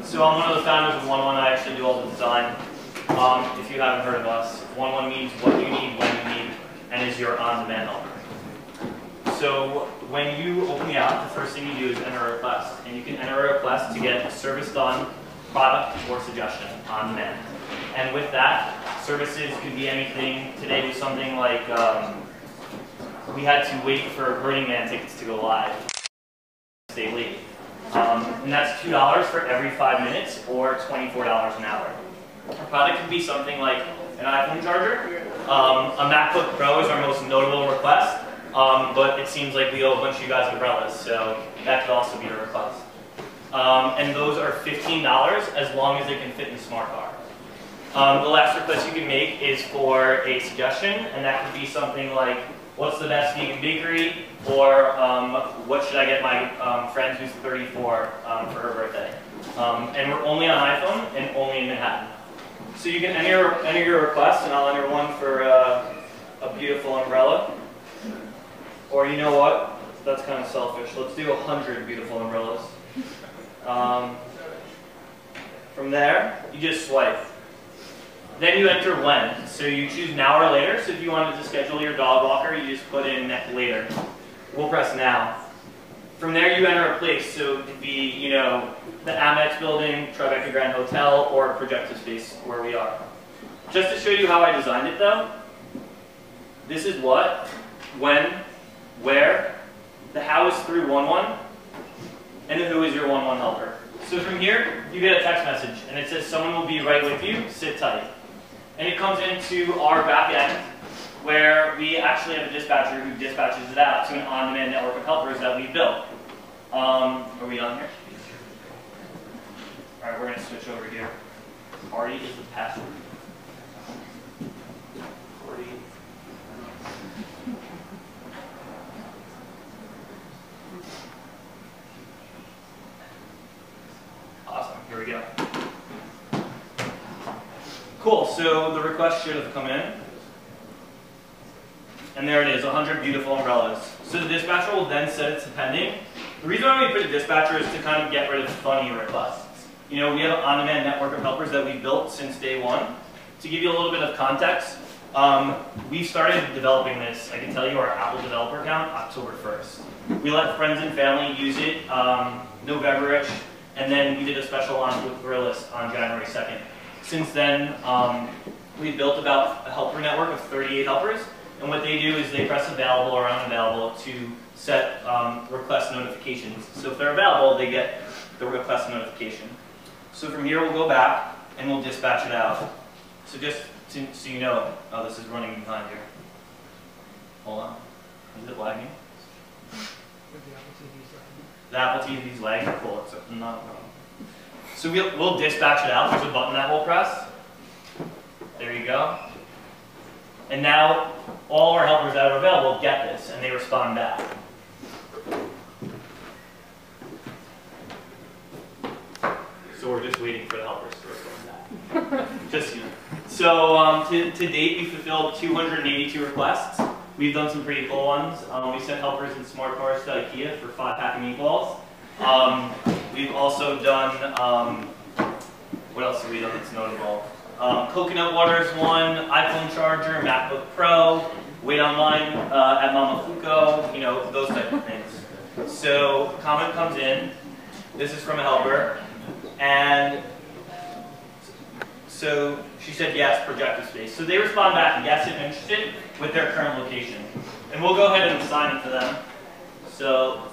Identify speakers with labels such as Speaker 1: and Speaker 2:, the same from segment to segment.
Speaker 1: So I'm one of the founders of WunWun. I actually do all the design. If you haven't heard of us, WunWun means what you need, when you need, and is your on-demand helper. So when you open the app, the first thing you do is enter a request. And you can enter a request to get a service done, product, or suggestion on demand. And with that, services could be anything. Today was something like we had to wait for Burning Man tickets to go live. Stay late. And that's $2 for every 5 minutes or $24 an hour. A product could be something like an iPhone charger. A MacBook Pro is our most notable request, but it seems like we owe a bunch of you guys umbrellas, so that could also be a request. And those are $15 as long as they can fit in the smart car. The last request you can make is for a suggestion, and that could be something like, what's the best vegan bakery, or what should I get my friend who's 34 for her birthday. And we're only on iPhone and only in Manhattan. So you can enter your request, and I'll enter one for a beautiful umbrella. Or you know what? That's kind of selfish. Let's do 100 beautiful umbrellas. From there, you just swipe. Then you enter when. So you choose now or later. So if you wanted to schedule your dog walker, you just put in later. We'll press now. From there, you enter a place. So it could be, you know, the Amex building, Tribeca Grand Hotel, or Projective Space where we are. Just to show you how I designed it, though, this is what, when, where, the how is through WunWun, and the who is your WunWun helper. So from here, you get a text message, and it says someone will be right with you, sit tight. And it comes into our back end, where we actually have a dispatcher who dispatches it out to an on-demand network of helpers that we built. Are we on here? All right, we're going to switch over here. Party is the password. Party. Awesome, here we go. Cool, so the request should have come in. And there it is, 100 beautiful umbrellas. So the dispatcher will then set it to pending. The reason why we put a dispatcher is to kind of get rid of funny requests. You know, we have an on-demand network of helpers that we've built since day one. To give you a little bit of context, we started developing this, I can tell you, our Apple developer account, October 1st. We let friends and family use it November-ish, and then we did a special launch with Gorillas on January 2nd. Since then, we've built about a helper network of 38 helpers, and what they do is they press available or unavailable to set request notifications. So if they're available, they get the request notification. So from here, we'll go back and we'll dispatch it out. So just so you know, oh, this is running behind here. Hold on. Is it lagging? The Apple TV's lagging. Cool. It's not a problem. So we'll dispatch it out. There's a button that we'll press. There you go. And now all our helpers that are available get this, and they respond back. So we're just waiting for the helpers to respond back. Just you know. So to date, we've fulfilled 282 requests. We've done some pretty cool ones. We sent helpers in smart cars to IKEA for 5-pack of meatballs. We've also done, what else have we done that's notable? Coconut water is one, iPhone charger, MacBook Pro, wait online at Mama Fuko, you know, those type of things. So comment comes in, this is from a helper, and so she said yes, projective space. So they respond back, yes, if interested, with their current location. And we'll go ahead and assign it to them. So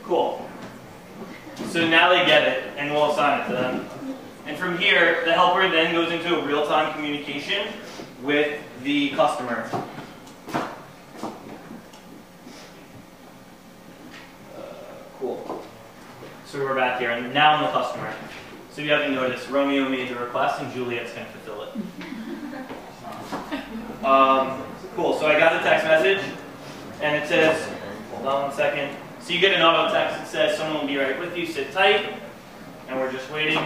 Speaker 1: cool. So now they get it, and we'll assign it to them. And from here, the helper then goes into a real-time communication with the customer. Cool. So we're back here, and now I'm the customer. So if you haven't noticed, Romeo made the request, and Juliet's going to fulfill it. Cool, so I got the text message, and it says, hold on 1 second. So you get an auto text that says someone will be right with you, sit tight, and we're just waiting.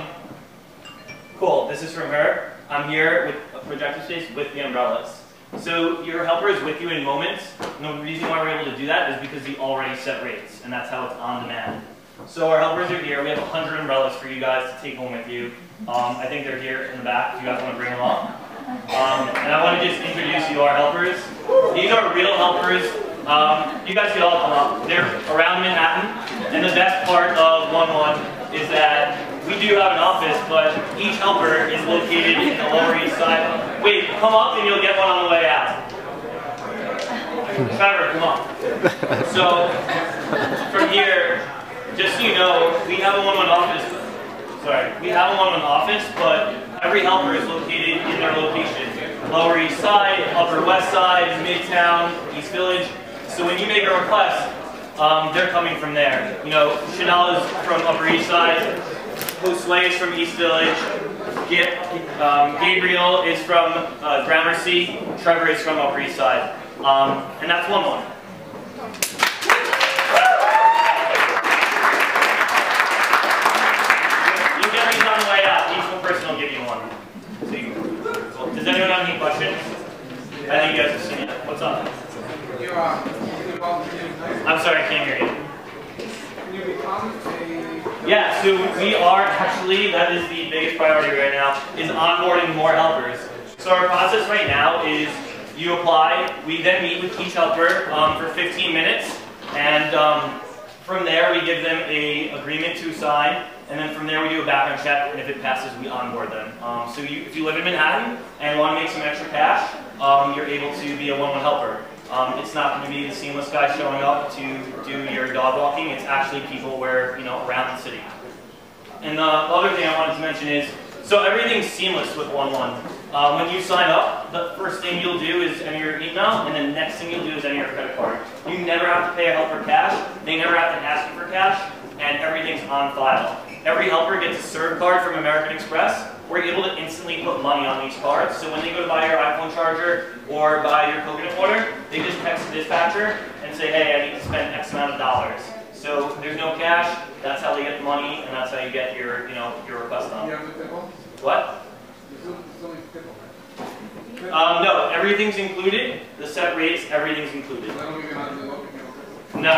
Speaker 1: Cool, this is from her. I'm here with Projective Space with the umbrellas. So your helper is with you in moments, and the reason why we're able to do that is because we already set rates, and that's how it's on demand. So our helpers are here. We have 100 umbrellas for you guys to take home with you. I think they're here in the back if you guys want to bring them up. And I want to just introduce you to our helpers. These are real helpers. You guys can all come up. They're around Manhattan, and the best part of WunWun is that we do have an office, but each helper is located in the Lower East Side. Wait, come up and you'll get one on the way out. Trevor, come on. So, from here, just so you know, we have a WunWun office. We have a WunWun office, but every helper is located in their location. Lower East Side, Upper West Side, Midtown, East Village. So when you make a request, they're coming from there. You know, Chanel is from Upper East Side, Josue is from East Village, Gabriel is from Gramercy, Trevor is from Upper East Side. And that's WunWun. You get these on the way out. Each one person will give you one. So does anyone have any questions? I think you guys have seen it. What's up? I'm sorry, I can't hear you.
Speaker 2: Can you become a...
Speaker 1: Yeah, so we are actually, that is the biggest priority right now, is onboarding more helpers. So our process right now is you apply, we then meet with each helper for 15 minutes, and from there we give them an agreement to sign, and then from there we do a background check, and if it passes, we onboard them. So if you live in Manhattan and want to make some extra cash, you're able to be a WunWun helper. It's not going to be the seamless guy showing up to do your dog walking. It's actually people where, around the city. And the other thing I wanted to mention is, so everything's seamless with WunWun. When you sign up, the first thing you'll do is enter your email, and then the next thing you'll do is enter your credit card. You never have to pay a helper cash. They never have to ask you for cash, and everything's on file. Every helper gets a serve card from American Express. We're able to instantly put money on each card. So when they go to buy your iPhone charger or buy your coconut water, they just text the dispatcher and say, hey, I need to spend X amount of dollars. So there's no cash. That's how they get the money, and that's how you get your, your request on.
Speaker 2: You have the tip?
Speaker 1: What? No, everything's included. The set rates, everything's included. No.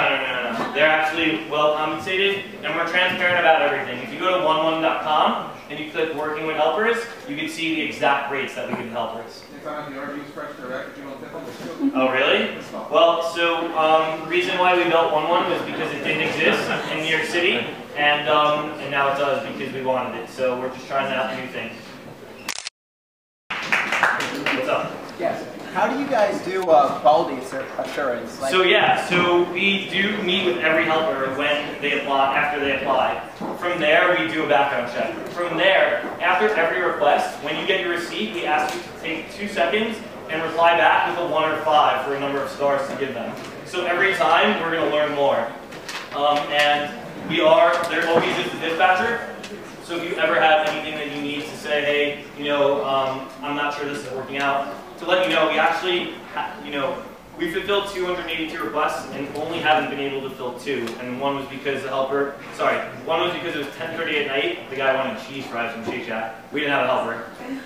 Speaker 1: They're actually well compensated, and we're transparent about everything. If you go to WunWun.com and you click Working with Helpers, you can see the exact rates that we give helpers. Oh, really? Well, so the reason why we built WunWun was because it didn't exist in New York City, and now it does because we wanted it. So we're just trying out new things. What's up?
Speaker 3: Yes. How do you guys do quality assurance?
Speaker 1: So we do meet with every helper when they apply, after they apply. From there, we do a background check. From there, after every request, when you get your receipt, we ask you to take 2 seconds and reply back with a 1 or 5 for a number of stars to give them. So every time, we're going to learn more. And there always is the dispatcher. So if you ever have anything that you need to say, hey, I'm not sure this is working out, to let you know, we actually, we fulfilled 282 requests and only haven't been able to fill 2. And one was because it was 10:30 at night. The guy wanted cheese fries from Shake Shack. We didn't have a helper.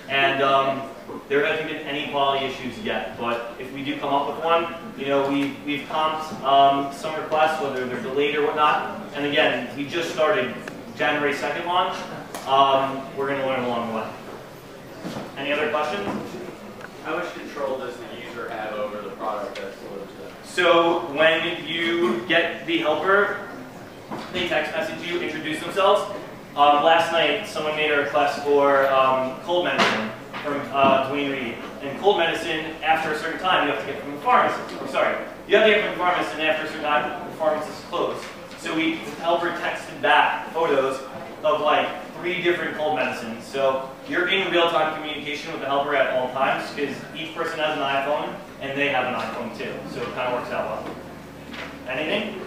Speaker 1: And there hasn't been any quality issues yet. But if we do come up with one, we've comped some requests, whether they're delayed or whatnot. And again, we just started January 2nd launch. We're going to learn along the way. Any other questions?
Speaker 4: How much control does the user have over the product that's delivered to them?
Speaker 1: So when you get the helper, they text message you, introduce themselves. Last night, someone made a request for cold medicine from Dwayne Reed. And cold medicine, after a certain time, you have to get from the pharmacist. You have to get from the pharmacist, and after a certain time, the pharmacist is closed. So the helper texted back photos of like 3 different cold medicines. So you're in real-time communication with the helper at all times because each person has an iPhone and they have an iPhone too. So it kind of works out well. Anything?